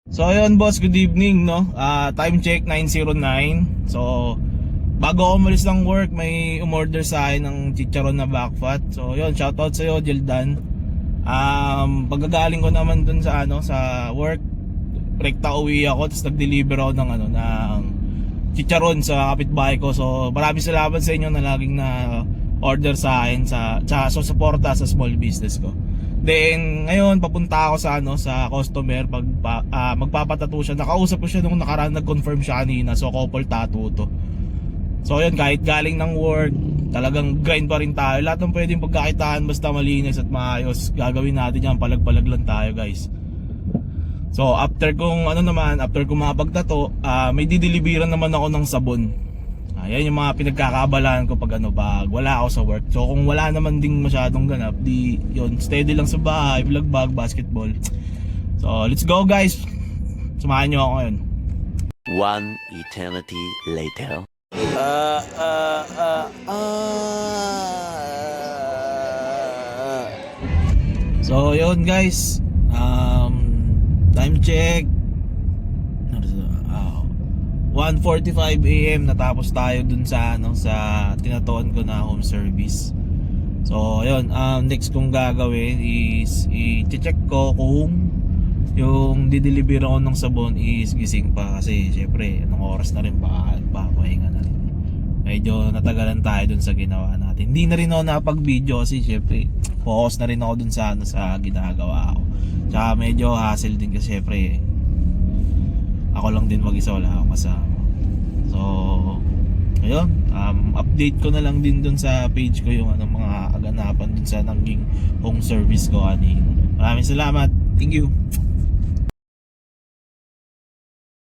So ayun boss, good evening no. Time check 9:09. So bago ako umalis ng work, may umorder sa akin ng chicharon na back fat. So yun, shoutout sa iyo Jildan. Pagkagaling ko naman dun sa sa work, rekta uwi ako, tapos nag-deliver ako ng chicharon sa kapitbahay ko. So maraming salamat sa inyo na laging na order sa akin sa suporta sa small business ko. Then ngayon papunta ako sa sa customer magpapatato siya. Nakausap ko siya nung nakaraan, nag-confirm siya kanina. So couple tattoo to. So yun, kahit galing ng work, talagang grind pa rin tayo. Lahat ng pwedeng pagkakitaan basta malinis at maayos, gagawin natin yan. Palag-palag lang tayo guys. So after kong makapagtato, may dideliveran naman ako ng sabon. Ayan yung mga pinagkakabalaan ko pag wala ako sa work. So kung wala naman ding masyadong ganap, di yun, steady lang sa bahay, vlog bag, basketball. So let's go guys. Samahan nyo ako ngayon. One eternity later. So yun guys, time check 1:45 AM. Natapos tayo dun sa sa tinatuan ko na home service. So ayun, next kong gagawin is i-check ko kung yung dideliver ako ng sabon is gising pa, kasi syempre anong oras na rin, baka pahinga na rin. Medyo natagalan tayo dun sa ginawa natin. Hindi na rin ako napag-video kasi syempre focus na rin ako dun sa sa ginagawa ko. Tsaka medyo hassle din kasi syempre ako lang din mag-isa, wala akong kasama. So ayun, update ko na lang din dun sa page ko yung mga kaganapan dun sa naging home service ko kanina. Maraming salamat. Thank you.